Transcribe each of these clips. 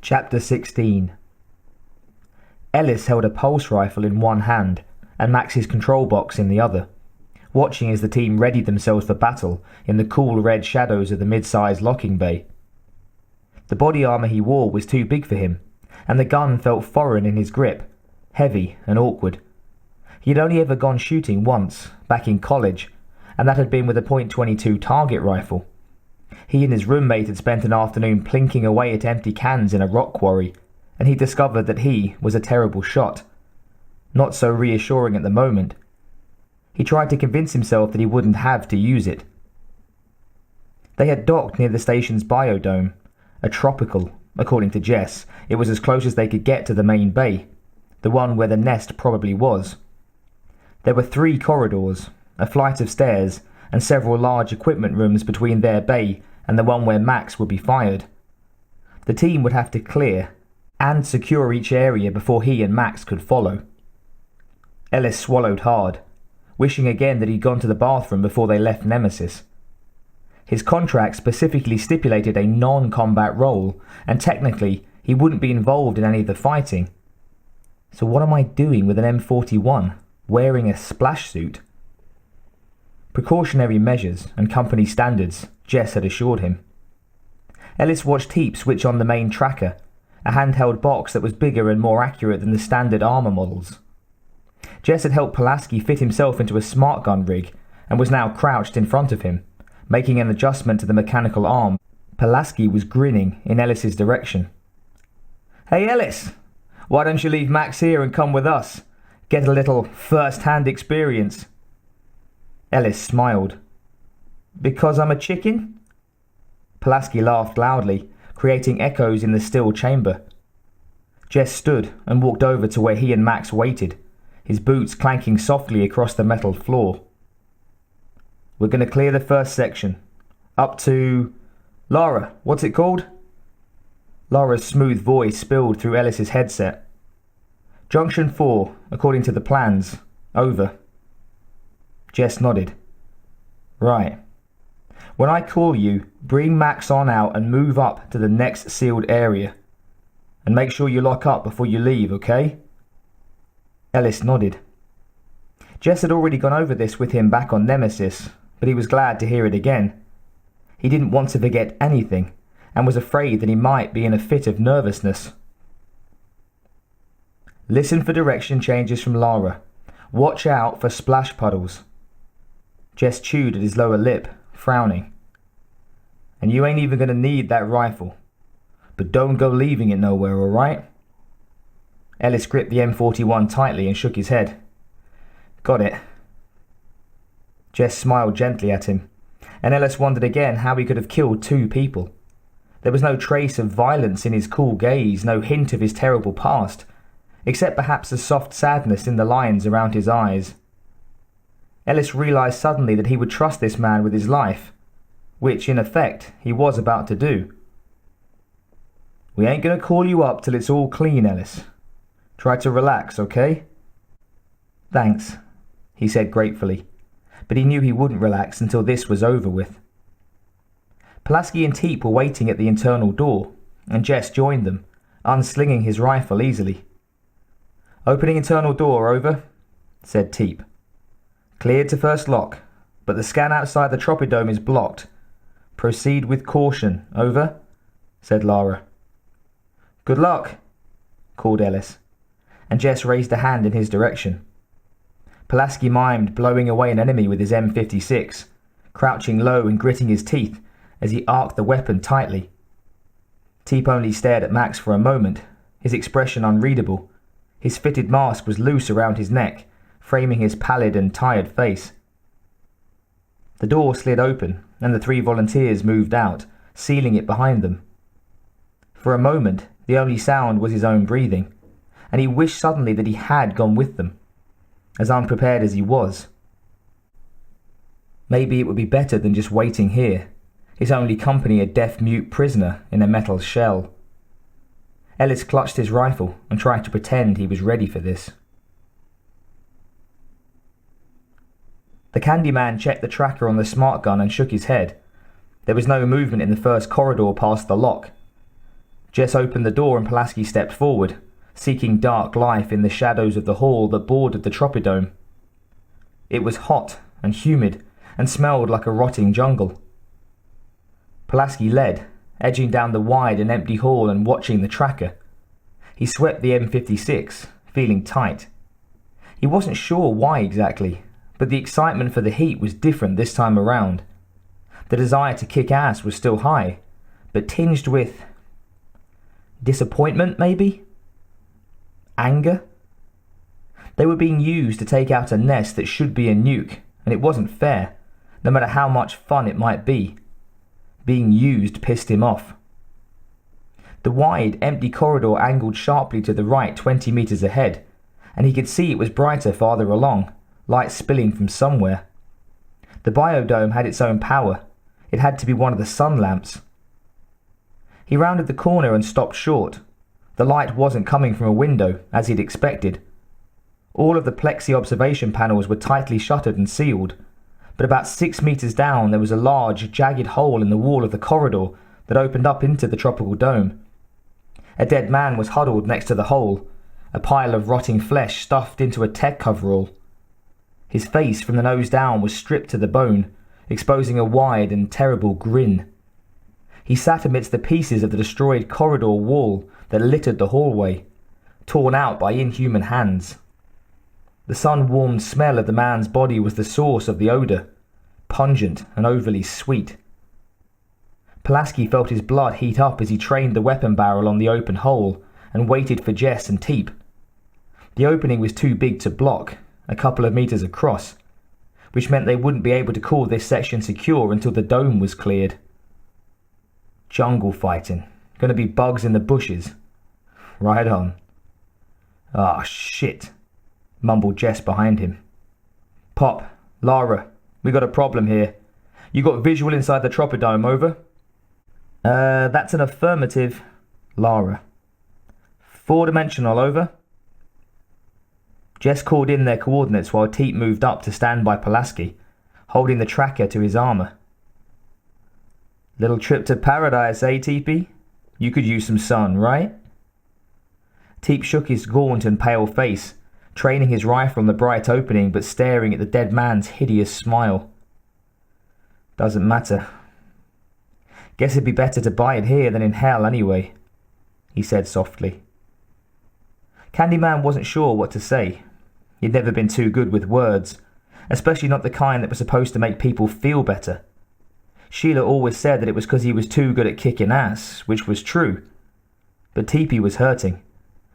Chapter 16. Ellis held a pulse rifle in one hand and Max's control box in the other, watching as the team readied themselves for battle in the cool red shadows of the mid-sized locking bay. The body armour he wore was too big for him, and the gun felt foreign in his grip, heavy and awkward. He had only ever gone shooting once, back in college, and that had been with a .22 target rifle. He and his roommate had spent an afternoon plinking away at empty cans in a rock quarry, and he discovered that he was a terrible shot. Not so reassuring at the moment. He tried to convince himself that he wouldn't have to use it. They had docked near the station's biodome, a tropical, according to Jess. It was as close as they could get to the main bay, the one where the nest probably was. There were 3 corridors, a flight of stairs, and several large equipment rooms between their bay and the one where Max would be fired. The team would have to clear and secure each area before he and Max could follow. Ellis swallowed hard, wishing again that he'd gone to the bathroom before they left Nemesis. His contract specifically stipulated a non-combat role, and technically he wouldn't be involved in any of the fighting. So what am I doing with an M41, wearing a splash suit? Precautionary measures and company standards, Jess had assured him. Ellis watched Teep switch on the main tracker, a handheld box that was bigger and more accurate than the standard armour models. Jess had helped Pulaski fit himself into a smart gun rig and was now crouched in front of him, making an adjustment to the mechanical arm. Pulaski was grinning in Ellis's direction. "Hey Ellis, why don't you leave Max here and come with us? Get a little first-hand experience." Ellis smiled. "Because I'm a chicken?" Pulaski laughed loudly, creating echoes in the still chamber. Jess stood and walked over to where he and Max waited, his boots clanking softly across the metal floor. "We're going to clear the first section. Up to... Lara, what's it called?" Lara's smooth voice spilled through Ellis's headset. "Junction 4, according to the plans. Over." Jess nodded. "Right. When I call you, bring Max on out and move up to the next sealed area. And make sure you lock up before you leave, okay?" Ellis nodded. Jess had already gone over this with him back on Nemesis, but he was glad to hear it again. He didn't want to forget anything, and was afraid that he might be in a fit of nervousness. "Listen for direction changes from Lara. Watch out for splash puddles." Jess chewed at his lower lip, frowning. "And you ain't even going to need that rifle. But don't go leaving it nowhere, alright?" Ellis gripped the M41 tightly and shook his head. "Got it." Jess smiled gently at him, and Ellis wondered again how he could have killed 2 people. There was no trace of violence in his cool gaze, no hint of his terrible past, except perhaps a soft sadness in the lines around his eyes. Ellis realised suddenly that he would trust this man with his life, which, in effect, he was about to do. "We ain't going to call you up till it's all clean, Ellis. Try to relax, okay?" "Thanks," he said gratefully, but he knew he wouldn't relax until this was over with. Pulaski and Teep were waiting at the internal door, and Jess joined them, unslinging his rifle easily. "Opening internal door, over," said Teep. "Cleared to first lock, but the scan outside the tropidome is blocked. Proceed with caution, over," said Lara. "Good luck," called Ellis, and Jess raised a hand in his direction. Pulaski mimed blowing away an enemy with his M56, crouching low and gritting his teeth as he arced the weapon tightly. Teep only stared at Max for a moment, his expression unreadable. His fitted mask was loose around his neck, framing his pallid and tired face. The door slid open, and the 3 volunteers moved out, sealing it behind them. For a moment, the only sound was his own breathing, and he wished suddenly that he had gone with them, as unprepared as he was. Maybe it would be better than just waiting here, his only company a deaf-mute prisoner in a metal shell. Ellis clutched his rifle and tried to pretend he was ready for this. The Candyman checked the tracker on the smart gun and shook his head. There was no movement in the first corridor past the lock. Jess opened the door and Pulaski stepped forward, seeking dark life in the shadows of the hall that bordered the tropidome. It was hot and humid and smelled like a rotting jungle. Pulaski led, edging down the wide and empty hall and watching the tracker. He swept the M56, feeling tight. He wasn't sure why exactly, but the excitement for the heat was different this time around. The desire to kick ass was still high, but tinged with disappointment, maybe? Anger? They were being used to take out a nest that should be a nuke, and it wasn't fair, no matter how much fun it might be. Being used pissed him off. The wide, empty corridor angled sharply to the right 20 meters ahead, and he could see it was brighter farther along, light spilling from somewhere. The biodome had its own power. It had to be one of the sun lamps. He rounded the corner and stopped short. The light wasn't coming from a window, as he'd expected. All of the plexi observation panels were tightly shuttered and sealed, but about 6 meters down there was a large, jagged hole in the wall of the corridor that opened up into the tropical dome. A dead man was huddled next to the hole, a pile of rotting flesh stuffed into a tech coverall. His face from the nose down was stripped to the bone, exposing a wide and terrible grin. He sat amidst the pieces of the destroyed corridor wall that littered the hallway, torn out by inhuman hands. The sun-warmed smell of the man's body was the source of the odour, pungent and overly sweet. Pulaski felt his blood heat up as he trained the weapon barrel on the open hole and waited for Jess and Teep. The opening was too big to block, a couple of meters across, which meant they wouldn't be able to call this section secure until the dome was cleared. Jungle fighting. Gonna be bugs in the bushes. Right on. Ah, shit, mumbled Jess behind him. Pop, Lara, we got a problem here. You got visual inside the tropidome, over? That's an affirmative, Lara. 4-dimensional, over? Jess called in their coordinates while Teep moved up to stand by Pulaski, holding the tracker to his armour. Little trip to paradise, eh, Teepy? You could use some sun, right? Teep shook his gaunt and pale face, training his rifle on the bright opening but staring at the dead man's hideous smile. Doesn't matter. Guess it'd be better to buy it here than in hell anyway, he said softly. Candyman wasn't sure what to say. He'd never been too good with words, especially not the kind that were supposed to make people feel better. Sheila always said that it was because he was too good at kicking ass, which was true. But Teepee was hurting,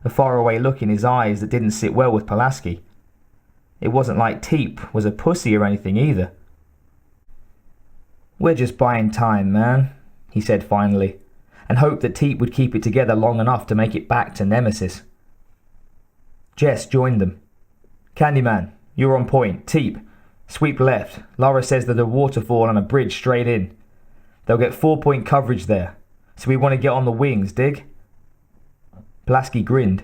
a faraway look in his eyes that didn't sit well with Pulaski. It wasn't like Teep was a pussy or anything either. We're just buying time, man, he said finally, and hoped that Teep would keep it together long enough to make it back to Nemesis. Jess joined them. Candyman, you're on point. Teep, sweep left. Lara says there's a waterfall and a bridge straight in. They'll get 4-point coverage there, so we want to get on the wings, dig? Pulaski grinned,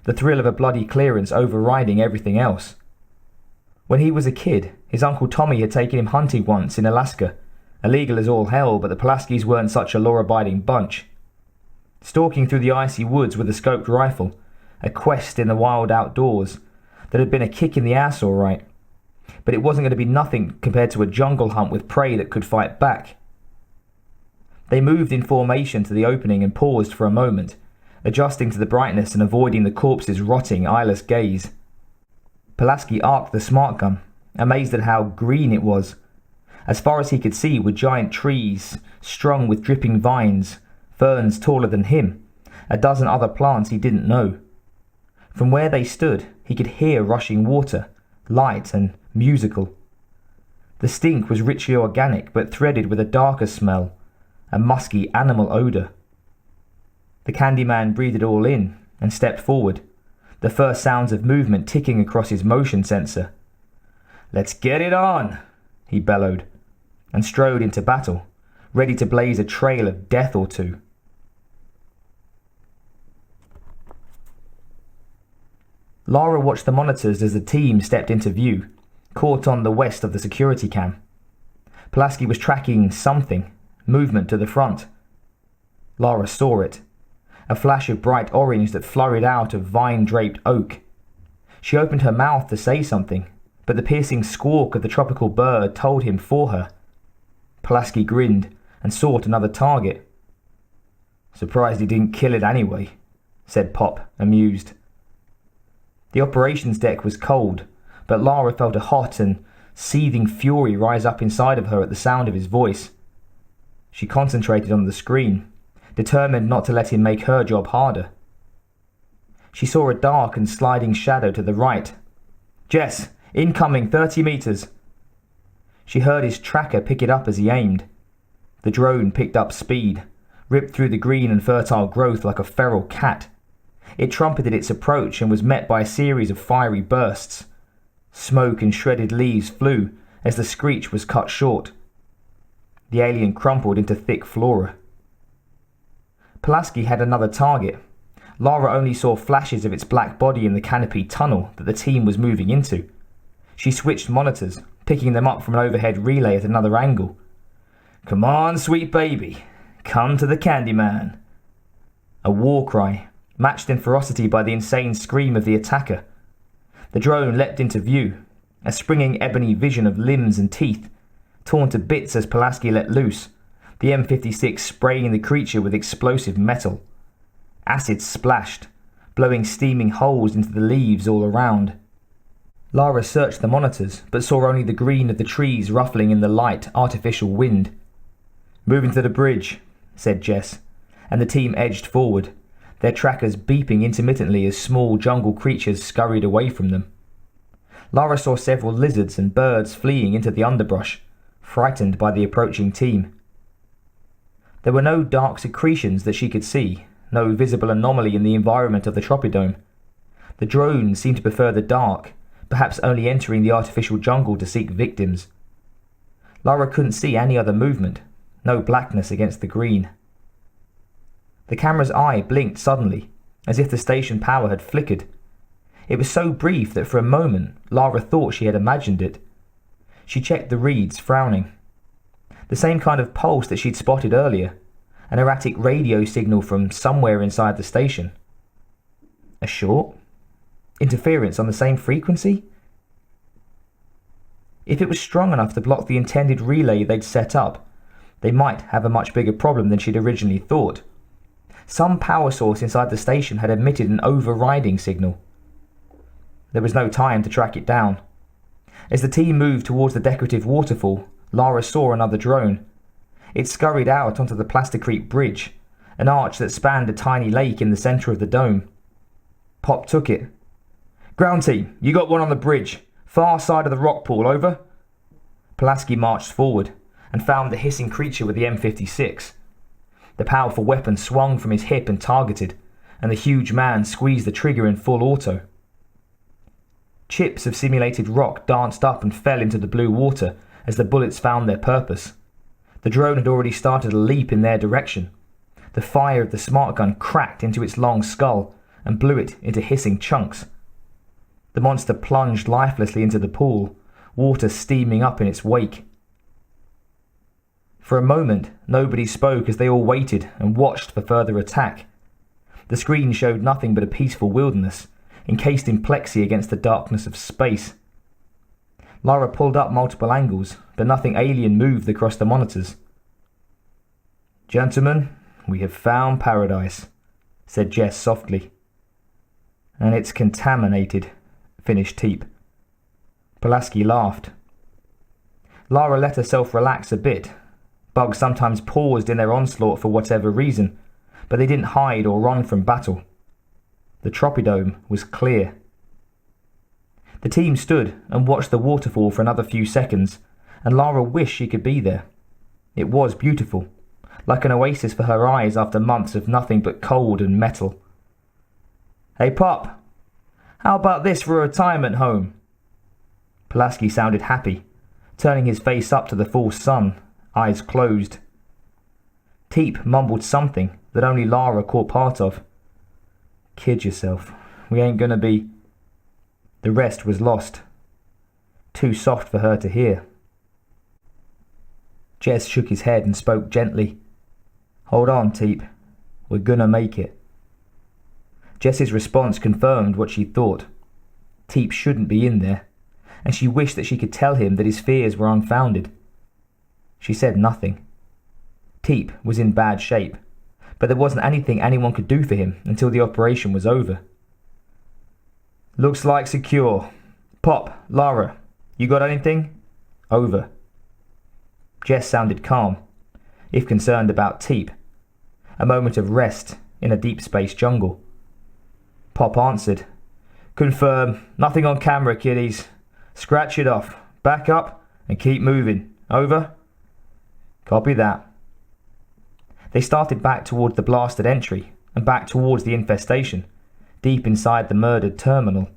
the thrill of a bloody clearance overriding everything else. When he was a kid, his Uncle Tommy had taken him hunting once in Alaska. Illegal as all hell, but the Pulaskis weren't such a law-abiding bunch. Stalking through the icy woods with a scoped rifle, a quest in the wild outdoors, that had been a kick in the ass all right. But it wasn't going to be nothing compared to a jungle hunt with prey that could fight back. They moved in formation to the opening and paused for a moment, adjusting to the brightness and avoiding the corpse's rotting, eyeless gaze. Pulaski arced the smart gun, amazed at how green it was. As far as he could see were giant trees, strung with dripping vines, ferns taller than him, a dozen other plants he didn't know. From where they stood, he could hear rushing water, light and musical. The stink was richly organic but threaded with a darker smell, a musky animal odour. The Candyman breathed it all in and stepped forward, the first sounds of movement ticking across his motion sensor. "Let's get it on," he bellowed, and strode into battle, ready to blaze a trail of death or two. Lara watched the monitors as the team stepped into view, caught on the west of the security cam. Pulaski was tracking something, movement to the front. Lara saw it, a flash of bright orange that flurried out of vine-draped oak. She opened her mouth to say something, but the piercing squawk of the tropical bird told him for her. Pulaski grinned and sought another target. "Surprised he didn't kill it anyway," said Pop, amused. The operations deck was cold, but Lara felt a hot and seething fury rise up inside of her at the sound of his voice. She concentrated on the screen, determined not to let him make her job harder. She saw a dark and sliding shadow to the right. "Jess, incoming 30 meters." She heard his tracker pick it up as he aimed. The drone picked up speed, ripped through the green and fertile growth like a feral cat. It trumpeted its approach and was met by a series of fiery bursts. Smoke and shredded leaves flew as the screech was cut short. The alien crumpled into thick flora. Pulaski had another target. Lara only saw flashes of its black body in the canopy tunnel that the team was moving into. She switched monitors, picking them up from an overhead relay at another angle. "Come on, sweet baby. Come to the Candyman." A war cry, matched in ferocity by the insane scream of the attacker. The drone leapt into view, a springing ebony vision of limbs and teeth, torn to bits as Pulaski let loose, the M56 spraying the creature with explosive metal. Acid splashed, blowing steaming holes into the leaves all around. Lara searched the monitors, but saw only the green of the trees ruffling in the light, artificial wind. "Moving to the bridge," said Jess, and the team edged forward, their trackers beeping intermittently as small jungle creatures scurried away from them. Lara saw several lizards and birds fleeing into the underbrush, frightened by the approaching team. There were no dark secretions that she could see, no visible anomaly in the environment of the tropidome. The drone seemed to prefer the dark, perhaps only entering the artificial jungle to seek victims. Lara couldn't see any other movement, no blackness against the green. The camera's eye blinked suddenly, as if the station power had flickered. It was so brief that for a moment Lara thought she had imagined it. She checked the reads, frowning. The same kind of pulse that she'd spotted earlier, an erratic radio signal from somewhere inside the station. A short? Interference on the same frequency? If it was strong enough to block the intended relay they'd set up, they might have a much bigger problem than she'd originally thought. Some power source inside the station had emitted an overriding signal. There was no time to track it down. As the team moved towards the decorative waterfall, Lara saw another drone. It scurried out onto the Plasticrete Bridge, an arch that spanned a tiny lake in the centre of the dome. Pop took it. "Ground team, you got one on the bridge. Far side of the rock pool, over." Pulaski marched forward and found the hissing creature with the M56. The powerful weapon swung from his hip and targeted, and the huge man squeezed the trigger in full auto. Chips of simulated rock danced up and fell into the blue water as the bullets found their purpose. The drone had already started a leap in their direction. The fire of the smart gun cracked into its long skull and blew it into hissing chunks. The monster plunged lifelessly into the pool, water steaming up in its wake. For a moment, nobody spoke as they all waited and watched for further attack. The screen showed nothing but a peaceful wilderness, encased in plexi against the darkness of space. Lara pulled up multiple angles, but nothing alien moved across the monitors. "Gentlemen, we have found paradise," said Jess softly. "And it's contaminated," finished Teep. Pulaski laughed. Lara let herself relax a bit. Bugs sometimes paused in their onslaught for whatever reason, but they didn't hide or run from battle. The tropidome was clear. The team stood and watched the waterfall for another few seconds, and Lara wished she could be there. It was beautiful, like an oasis for her eyes after months of nothing but cold and metal. "Hey Pop, how about this for a retirement home?" Pulaski sounded happy, turning his face up to the full sun, eyes closed. Teep mumbled something that only Lara caught part of. "Kid yourself, we ain't gonna be..." The rest was lost. Too soft for her to hear. Jess shook his head and spoke gently. "Hold on, Teep. We're gonna make it." Jess's response confirmed what she thought. Teep shouldn't be in there, and she wished that she could tell him that his fears were unfounded. She said nothing. Teep was in bad shape, but there wasn't anything anyone could do for him until the operation was over. Looks like secure. Pop, Lara, you got anything? Over. Jess sounded calm, if concerned about Teep. A moment of rest in a deep space jungle. Pop answered. Confirm. Nothing on camera, kiddies. Scratch it off. Back up and keep moving. Over. Copy that. They started back towards the blasted entry and back towards the infestation, deep inside the murdered terminal.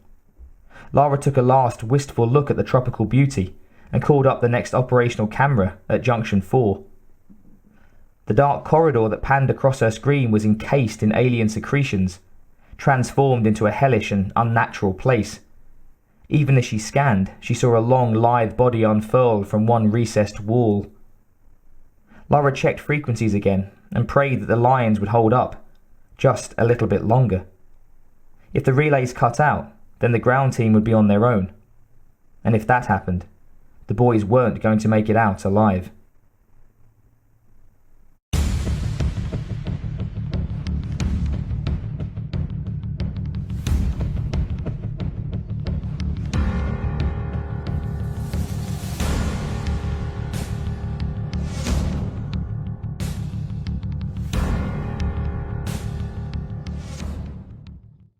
Lara took a last wistful look at the tropical beauty and called up the next operational camera at Junction 4. The dark corridor that panned across her screen was encased in alien secretions, transformed into a hellish and unnatural place. Even as she scanned, she saw a long, lithe body unfurl from one recessed wall. Lara checked frequencies again and prayed that the lines would hold up, just a little bit longer. If the relays cut out, then the ground team would be on their own. And if that happened, the boys weren't going to make it out alive.